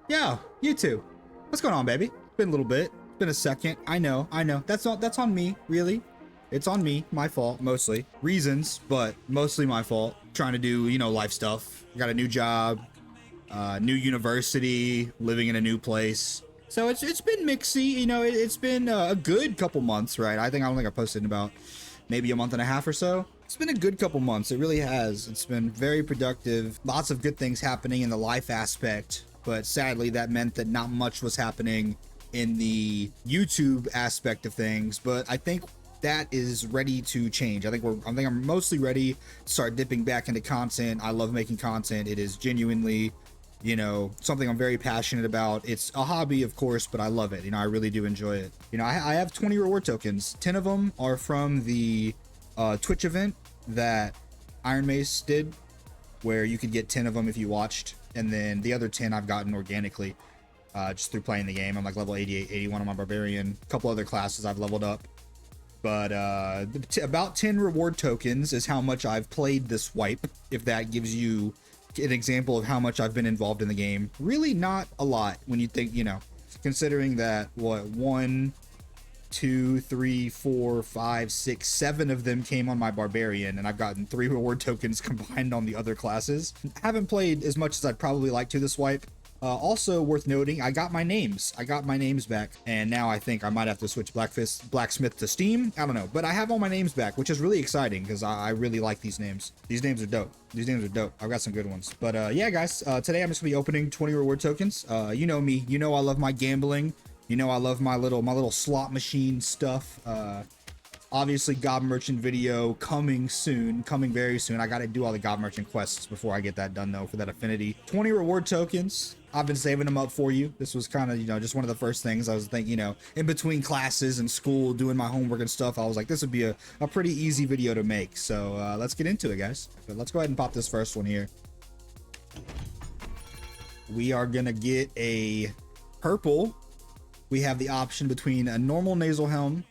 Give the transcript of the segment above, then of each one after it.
Yo, you too. What's going on, baby? Been a little bit. Been a second. I know. That's on me, really. It's on me. My fault, mostly. Reasons, but mostly my fault. Trying to do, life stuff. Got a new job, new university, living in a new place. So it's been mixy, it's been a good couple months, right? I don't think I posted in about maybe a month and a half or so. It's been a good couple months. It really has. It's been very productive. Lots of good things happening in the life aspect, but sadly that meant that not much was happening in the YouTube aspect of things. But I think that is ready to change. I think I'm mostly ready to start dipping back into content. I love making content. It is genuinely, something I'm very passionate about. It's a hobby, of course, but I love it. I really do enjoy it. I have 20 reward tokens. 10 of them are from the Twitch event that Iron Mace did, where you could get 10 of them if you watched, and then the other 10 I've gotten organically just through playing the game. I'm like level 88, 81 on my barbarian. A couple other classes I've leveled up, but about 10 reward tokens is how much I've played this wipe, if that gives you an example of how much I've been involved in the game. Really not a lot when you think, considering that what 1, 2, 3, 4, 5, 6, 7 of them came on my barbarian, and I've gotten 3 reward tokens combined on the other classes. I haven't played as much as I'd probably like to this wipe. Also worth noting, I got my names back, and now I think I might have to switch Blacksmith to Steam. I don't know, but I have all my names back, which is really exciting because I really like these names. These names are dope. I've got some good ones. But yeah, guys, today I'm just gonna be opening 20 reward tokens. You know me, I love my gambling. I love my little slot machine stuff. Obviously, God Merchant video coming very soon. I got to do all the God Merchant quests before I get that done, though, for that affinity. 20 reward tokens. I've been saving them up for you. This was kind of, just one of the first things I was thinking, in between classes and school, doing my homework and stuff. I was like, this would be a pretty easy video to make. So let's get into it, guys. But let's go ahead and pop this first one here. We are going to get a purple. We have the option between a normal nasal helm,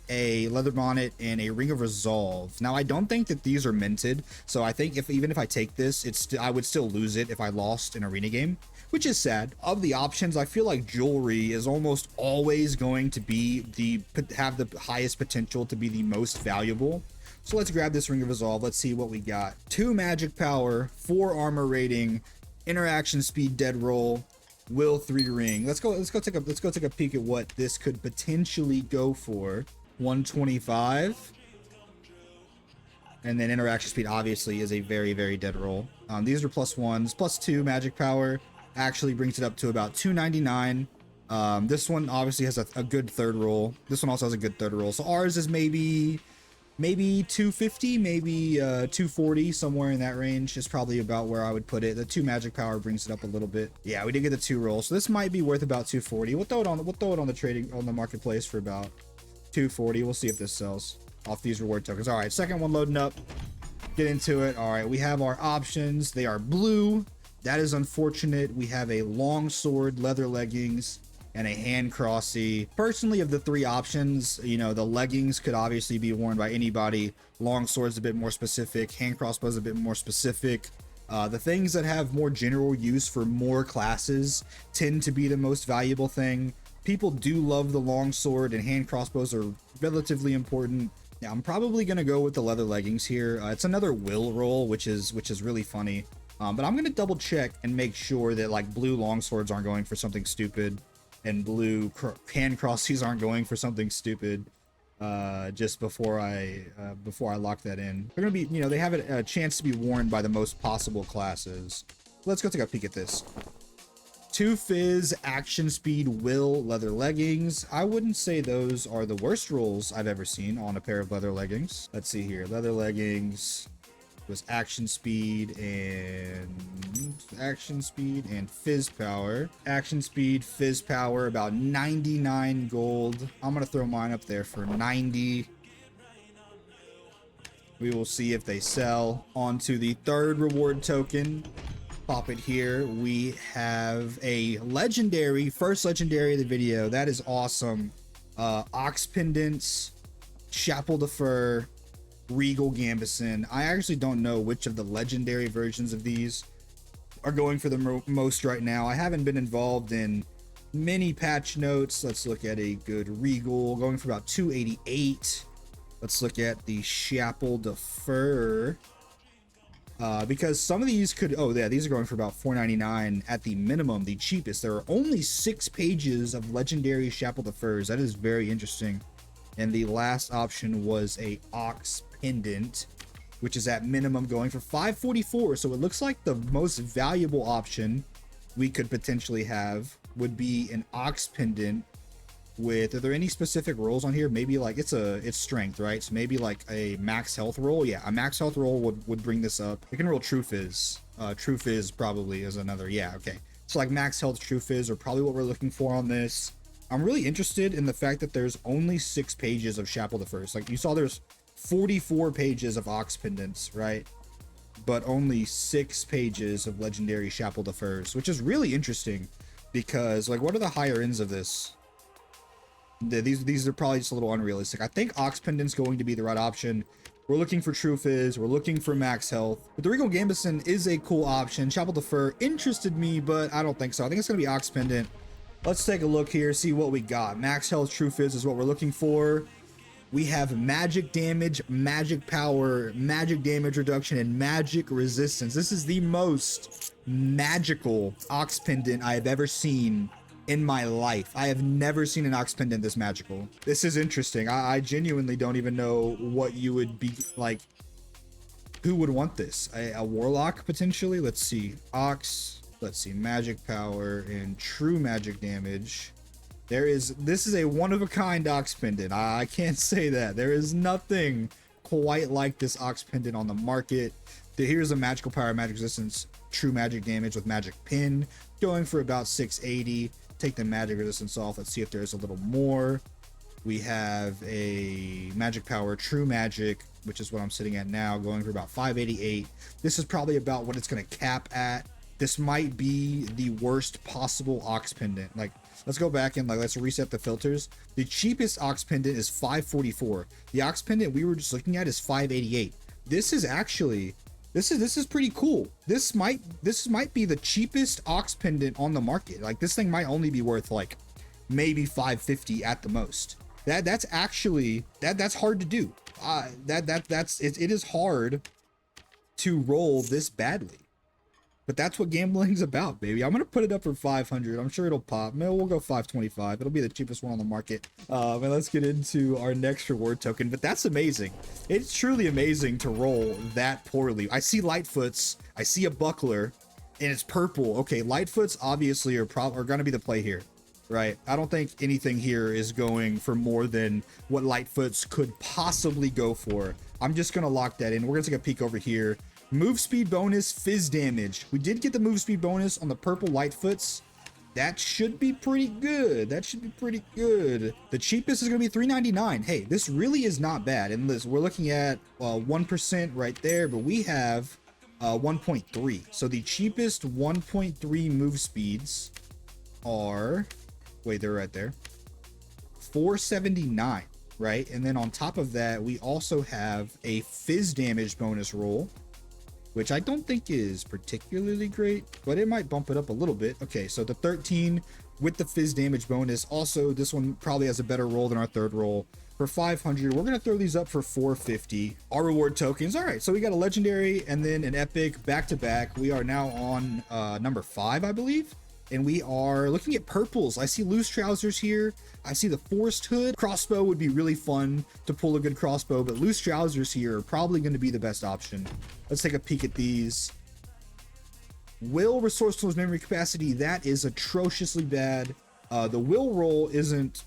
a leather bonnet, and a ring of resolve. Now I don't think that these are minted, so I think even if I take this, I would still lose it if I lost an arena game, which is sad. Of the options, I feel like jewelry is almost always going to be have the highest potential to be the most valuable. So let's grab this ring of resolve. Let's see what we got. 2 magic power, 4 armor rating, interaction speed, dead roll, will 3 ring. Let's go take a peek at what this could potentially go for. 125, and then interaction speed obviously is a very, very dead roll. These are +1s. +2 magic power actually brings it up to about 299. This one obviously has a good third roll. This one also has a good third roll. So ours is maybe 250, maybe 240, somewhere in that range is probably about where I would put it. The 2 magic power brings it up a little bit. Yeah, we did get the 2 rolls, so this might be worth about 240. We'll throw it on the marketplace for about 240. We'll see if this sells off these reward tokens. All right, second one loading up. Get into it. All right, we have our options. They are blue. That is unfortunate. We have a long sword, leather leggings, and a hand crossy. Personally, of the 3 options, the leggings could obviously be worn by anybody. Long sword's a bit more specific. Hand crossbow's a bit more specific. The things that have more general use for more classes tend to be the most valuable thing. People do love the long sword, and hand crossbows are relatively important. Now, I'm probably going to go with the leather leggings here. It's another will roll, which is really funny. But I'm going to double check and make sure that like blue long swords aren't going for something stupid, and blue hand crossies aren't going for something stupid. Just before I lock that in. They're going to be, they have a chance to be worn by the most possible classes. Let's go take a peek at this. 2 fizz, action speed, will, leather leggings. I wouldn't say those are the worst rolls I've ever seen on a pair of leather leggings. Let's see here. Leather leggings was action speed and fizz power. Action speed, fizz power, about 99 gold. I'm gonna throw mine up there for 90. We will see if they sell. On to the third reward token. Pop it here. We have a legendary, first legendary of the video. That is awesome. Ox pendants, chapel de fur, regal gambison. I actually don't know which of the legendary versions of these are going for the most right now. I haven't been involved in many patch notes. Let's look at a good Regal going for about 288. Let's look at the Chapel de Fur. Because some of these could, oh yeah, these are going for about 499 at the minimum, the cheapest. There are only 6 pages of legendary Chapel de Furs. That is very interesting. And the last option was a Ox Pendant, which is at minimum going for 544. So it looks like the most valuable option we could potentially have would be an Ox Pendant with, are there any specific rolls on here? Maybe like it's strength, right? So maybe like a max health roll. Yeah, a max health roll would bring this up. We can roll True Fizz. True Fizz probably is another. Yeah, okay. So like max health True Fizz are probably what we're looking for on this. I'm really interested in the fact that there's only 6 pages of Chapel the First. Like you saw, there's 44 pages of Ox Pendants, right? But only 6 pages of legendary Chapel the First, which is really interesting because like, what are the higher ends of this? These are probably just a little unrealistic. I think Ox Pendant's going to be the right option. We're looking for True Fizz. We're looking for max health. But the Regal Gambison is a cool option. Chapel de Fur interested me, but I don't think so. I think it's going to be Ox Pendant. Let's take a look here, see what we got. Max health True Fizz is what we're looking for. We have magic damage, magic power, magic damage reduction, and magic resistance. This is the most magical Ox Pendant I have ever seen in my life. I have never seen an Ox Pendant this magical. This is interesting. I genuinely don't even know what you would be like. Who would want this? A Warlock potentially? Let's see. Ox. Let's see. Magic power and true magic damage. This is a one-of-a-kind Ox Pendant. I can't say that. There is nothing quite like this Ox Pendant on the market. Here's a magical power, magic resistance, true magic damage with magic pin, going for about 680. Take the magic resistance off. Let's see if there's a little more. We have a magic power, true magic, which is what I'm sitting at now, going for about 588. This is probably about what it's going to cap at. This might be the worst possible Ox Pendant. Like, let's go back and let's reset the filters. The cheapest Ox Pendant is 544. The Ox Pendant we were just looking at is 588. This is actually, this is pretty cool. This might be the cheapest Ox Pendant on the market. Like, this thing might only be worth like maybe 550 at the most. That's actually that's hard to do. It is hard to roll this badly. But that's what gambling's about, baby. I'm gonna put it up for 500. I'm sure it'll pop. Maybe we'll go 525. It'll be the cheapest one on the market. And let's get into our next reward token. But that's amazing. It's truly amazing to roll that poorly. I see Lightfoots. I see a Buckler, and it's purple. Okay, Lightfoots obviously are gonna be the play here, right? I don't think anything here is going for more than what Lightfoots could possibly go for. I'm just gonna lock that in. We're gonna take a peek over here. Move speed bonus, fizz damage. We did get the move speed bonus on the purple Lightfoots. That should be pretty good. That should be pretty good. The cheapest is going to be $3.99. Hey, this really is not bad. And listen, we're looking at 1% right there, but we have 1.3. So the cheapest 1.3 move speeds are, wait, they're right there. 479, right? And then on top of that, we also have a fizz damage bonus roll, which I don't think is particularly great, but it might bump it up a little bit. Okay, so the 13 with the fizz damage bonus. Also, this one probably has a better roll than our third roll. For 500, we're gonna throw these up for 450. Our reward tokens. All right, so we got a legendary and then an epic back to back. We are now on number 5, I believe. And we are looking at purples. I see loose trousers here. I see the forest hood. Crossbow would be really fun to pull a good crossbow, but loose trousers here are probably going to be the best option. Let's take a peek at these. Will, resourcefulness, memory capacity. That is atrociously bad. The will roll isn't,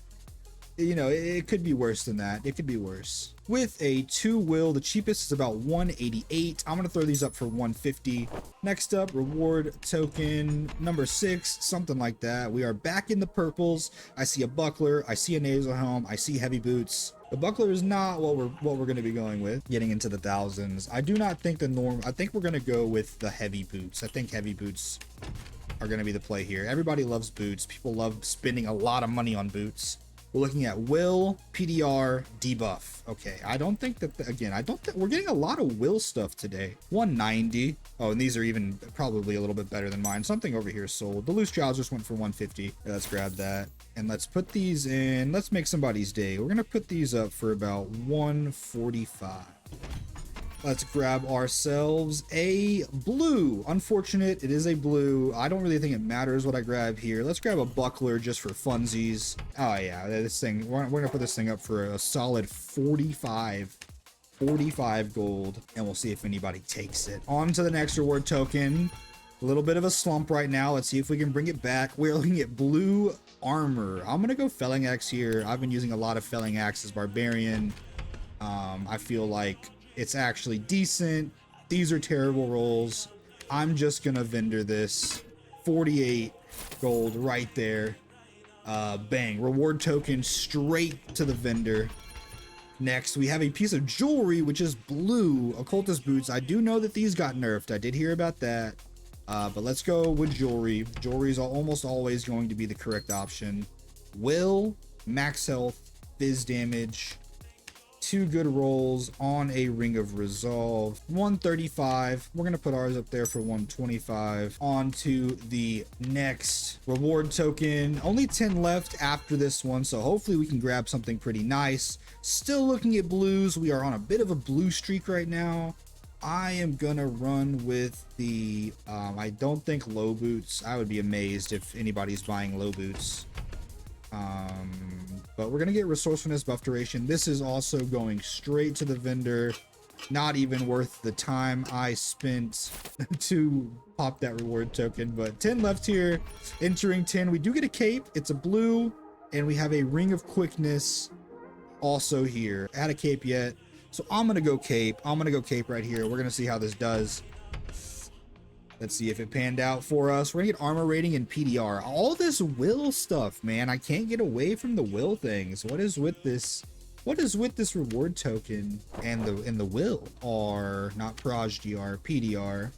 you know, it could be worse than that. It could be worse. With a 2 will, the cheapest is about 188. I'm gonna throw these up for 150. Next up, reward token number 6, something like that. We are back in the purples. I see a buckler, I see a nasal helm, I see heavy boots. The buckler is not what we're gonna be going with. Getting into the thousands. I do not think I think we're gonna go with the heavy boots. I think heavy boots are gonna be the play here. Everybody loves boots. People love spending a lot of money on boots. We're looking at will, PDR, debuff. Okay, I don't think that, again, I don't think we're getting a lot of will stuff today. 190. Oh, and these are even probably a little bit better than mine. Something over here sold. The loose trousers went for 150. Yeah, let's grab that. And let's put these in. Let's make somebody's day. We're going to put these up for about 145. Let's grab ourselves a blue. Unfortunate, it is a blue. I don't really think it matters what I grab here. Let's grab a buckler just for funsies. Oh yeah, this thing, we're gonna put this thing up for a solid 45 gold, and we'll see if anybody takes it. On to the next reward token. A little bit of a slump right now. Let's see if we can bring it back. We're looking at blue armor. I'm gonna go felling axe here. I've been using a lot of felling axe as barbarian. I feel like it's actually decent. These are terrible rolls. I'm just gonna vendor this. 48 gold right there. Bang. Reward token straight to the vendor. Next, we have a piece of jewelry, which is blue. Occultist boots. I do know that these got nerfed. I did hear about that. But let's go with jewelry. Jewelry is almost always going to be the correct option. Will, max health, fizz damage. 2 good rolls on a ring of resolve. 135. We're gonna put ours up there for 125. On to the next reward token. Only 10 left after this one, so hopefully we can grab something pretty nice. Still looking at blues. We are on a bit of a blue streak right now. I am gonna run with the I don't think low boots. I would be amazed if anybody's buying low boots. But we're gonna get resourcefulness buff duration. This is also going straight to the vendor. Not even worth the time I spent to pop that reward token. But 10 left here. Entering 10, we do get a cape. It's a blue, and we have a ring of quickness also here. Add a cape yet, so I'm gonna go cape. I'm gonna go cape right here. We're gonna see how this does. Let's see if it panned out for us. We're gonna get armor rating and PDR. All this will stuff, man. I can't get away from the will things. What is with this? What is with this reward token and the will? R, not Proj GR, PDR.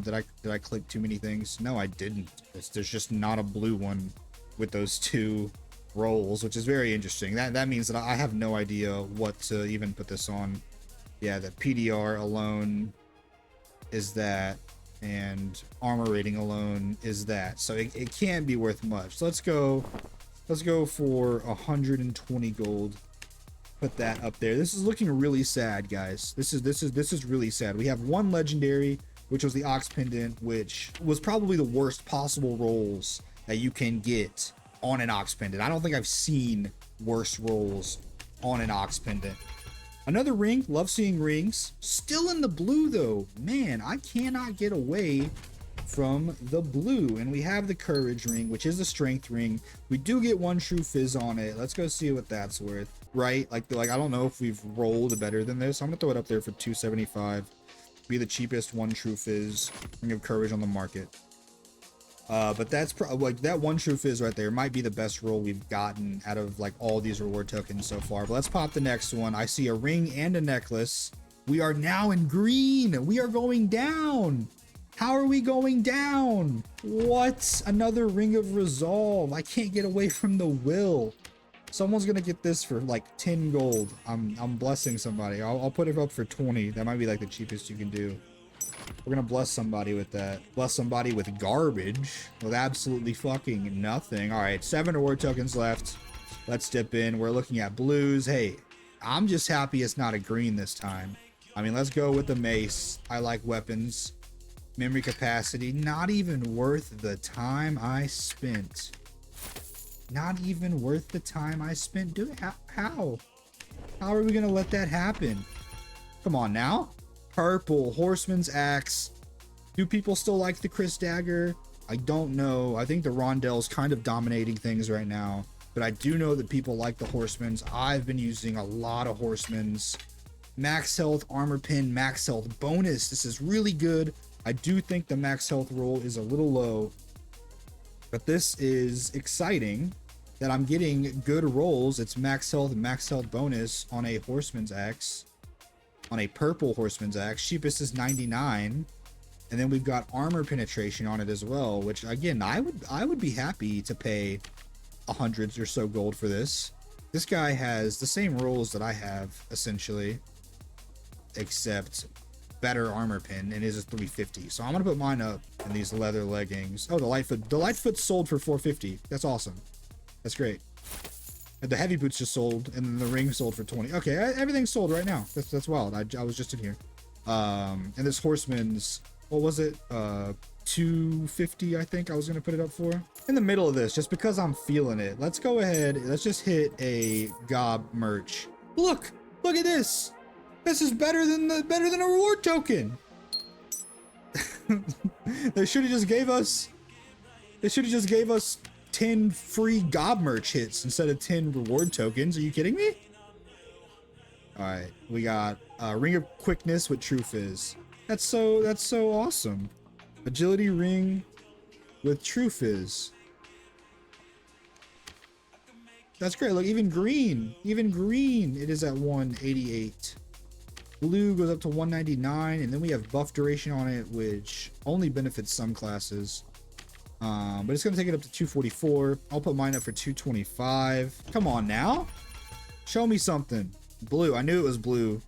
Did I click too many things? No, I didn't. There's just not a blue one with those 2 rolls, which is very interesting. That means that I have no idea what to even put this on. Yeah, the PDR alone is that, and armor rating alone is that, so it can't be worth much. So let's go for 120 gold. Put that up there. This is looking really sad, guys. This is really sad. We have 1 legendary, which was the Ox Pendant, which was probably the worst possible rolls that you can get on an Ox Pendant. I don't think I've seen worse rolls on an Ox Pendant. Another ring. Love seeing rings. Still in the blue though. Man, I cannot get away from the blue. And we have the courage ring, which is the strength ring. We do get 1 true fizz on it. Let's go see what that's worth. Right? Like I don't know if we've rolled better than this. I'm gonna throw it up there for 275. Be the cheapest 1 true fizz ring of courage on the market. But that's like that 1 true fizz right there might be the best roll we've gotten out of like all these reward tokens so far. But let's pop the next one. I see a ring and a necklace. We are now in green. We are going down. How are we going down? What? Another ring of resolve. I can't get away from the will. Someone's gonna get this for like 10 gold. I'm blessing somebody. I'll put it up for 20. That might be like the cheapest you can do. We're gonna bless somebody with that. Bless somebody with garbage. With absolutely fucking nothing. Alright, 7 reward tokens left. Let's dip in. We're looking at blues. Hey, I'm just happy it's not a green this time. I mean, let's go with the mace. I like weapons. Memory capacity. Not even worth the time I spent. Not even worth the time I spent. Dude, how? How are we gonna let that happen? Come on now. Purple horseman's axe. Do people still like the Chris dagger? I don't know. I think the Rondell's kind of dominating things right now, but I do know that people like the horseman's. I've been using a lot of horseman's. Max health, armor pin, max health bonus. This is really good. I do think the max health roll is a little low, but this is exciting that I'm getting good rolls. It's max health and max health bonus on a horseman's axe. On a purple horseman's axe. Cheapest is 99, and then we've got armor penetration on it as well, which again I would be happy to pay hundreds or so gold for this. This guy has the same rolls that I have, essentially, except better armor pin, and his is 350. So I'm gonna put mine up in these leather leggings. Oh, the Lightfoot sold for 450. That's awesome. That's great. And the heavy boots just sold, and then the ring sold for 20. Okay, everything's sold right now. That's wild. I was just in here. And this horseman's, what was it? 250, I think I was gonna put it up for. In the middle of this, just because I'm feeling it, let's go ahead. Let's just hit a gob merch. Look at this. This is better than a reward token. They should have just gave us 10 free gob merch hits instead of 10 reward tokens. Are you kidding me? All right, we got ring of quickness with true fizz. That's so awesome. Agility ring with true fizz. That's great. Look, even green, it is at 188. Blue goes up to 199, and then we have buff duration on it, which only benefits some classes. But it's gonna take it up to 244. I'll put mine up for 225. Come on now, show me something. Blue. I knew it was blue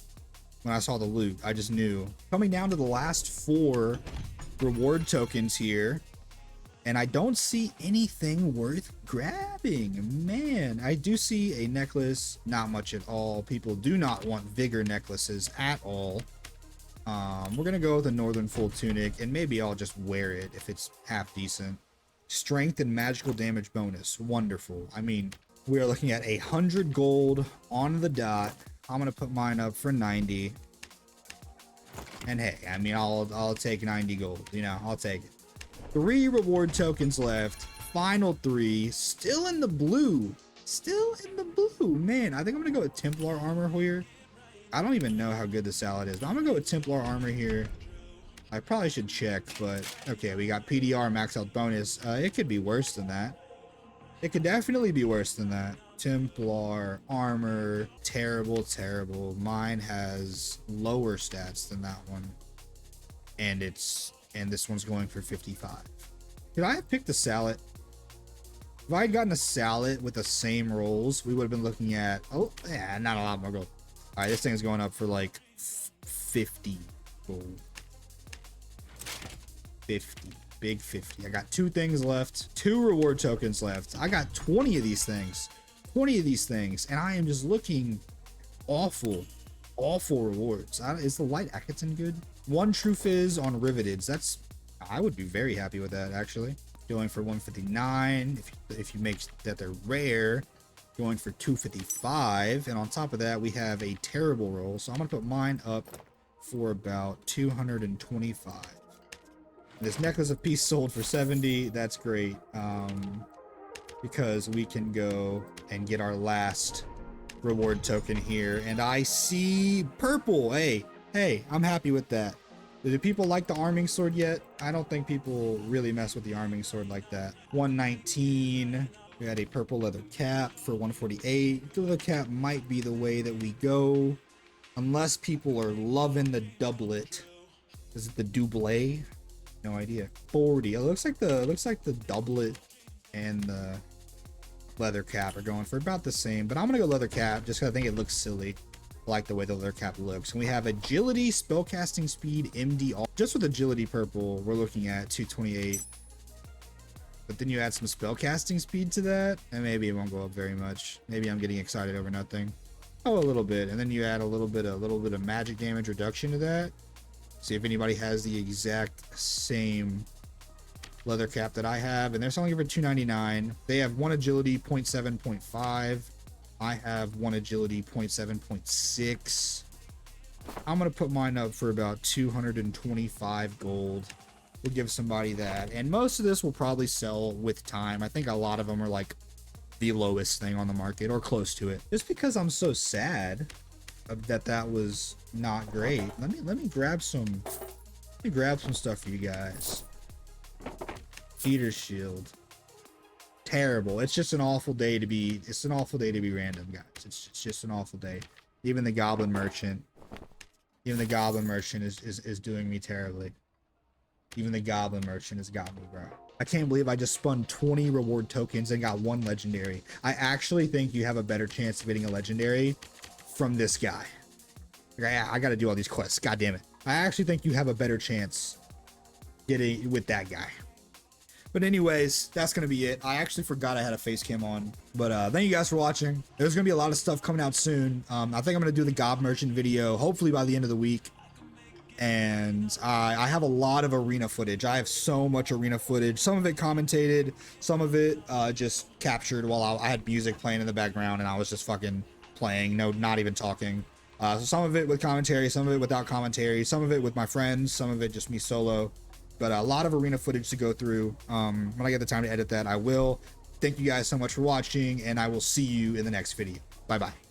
when I saw the loot. I just knew. Coming down to the last 4 reward tokens here, and I don't see anything worth grabbing. Man, I do see a necklace. Not much at all. People do not want vigor necklaces at all. We're gonna go with a northern full tunic, and maybe I'll just wear it if it's half decent. Strength and magical damage bonus. Wonderful. I mean, we are looking at 100 gold on the dot. I'm gonna put mine up for 90. And hey, I mean, I'll take 90 gold. You know, I'll take it. 3 reward tokens left. Final 3. Still in the blue. Man, I think I'm gonna go with Templar armor here. I don't even know how good the salad is, but I'm gonna go with Templar armor here. I probably should check, but okay, we got PDR max out bonus. It could be worse than that. It could definitely be worse than that. Templar armor, terrible. Mine has lower stats than that one, and this one's going for 55. Could I have picked a salad? If I had gotten a salad with the same rolls, we would have been looking at, oh yeah, not a lot more gold. All right, this thing is going up for like 50 gold. 50, big 50. I got 2 things left, 2 reward tokens left. I got 20 of these things, and I am just looking awful rewards. Is the light Atkinson good? 1 true fizz on riveteds. I would be very happy with that, actually. Going for 159. If you make that they're rare, going for 255. And on top of that, we have a terrible roll. So I'm gonna put mine up for about 225. This necklace of peace sold for 70. That's great. Because we can go and get our last reward token here. And I see purple. Hey, I'm happy with that. Do people like the arming sword yet? I don't think people really mess with the arming sword like that. 119. We had a purple leather cap for 148. The leather cap might be the way that we go, unless people are loving the doublet. Is it the double? No idea. 40. It looks like the doublet and the leather cap are going for about the same, but I'm gonna go leather cap just because I think it looks silly. I like the way the leather cap looks. And we have agility, spellcasting speed, MD. Just with agility purple, we're looking at 228. But then you add some spellcasting speed to that, and maybe it won't go up very much. Maybe I'm getting excited over nothing. Oh, a little bit. And then you add a little bit of magic damage reduction to that. See if anybody has the exact same leather cap that I have, and they're selling it for 299. They have 1 agility 0.7, 0.5. I have 1 agility 0.7, 0.6. I'm gonna put mine up for about 225 gold. We'll give somebody that, and most of this will probably sell with time. I think a lot of them are like the lowest thing on the market or close to it. Just because I'm so sad that was not great. Let me grab some stuff for you guys. Heater shield. Terrible. It's just an awful day to be random, guys. It's just an awful day. Even the goblin merchant is doing me terribly. Even the goblin merchant has got me, bro. I can't believe I just spun 20 reward tokens and got 1 legendary. I actually think you have a better chance of getting a legendary from this guy. I gotta do all these quests. God damn it. I actually think you have a better chance getting with that guy. But anyways, that's gonna be it. I actually forgot I had a face cam on. But thank you guys for watching. There's gonna be a lot of stuff coming out soon. I think I'm gonna do the Gob Merchant video, hopefully by the end of the week. And I have a lot of arena footage. I have so much arena footage. Some of it commentated, some of it just captured while I had music playing in the background and I was just fucking playing, no, not even talking. So some of it with commentary, some of it without commentary, some of it with my friends, some of it just me solo. But a lot of arena footage to go through. When I get the time to edit that, I will. Thank you guys so much for watching, and I will see you in the next video. Bye bye.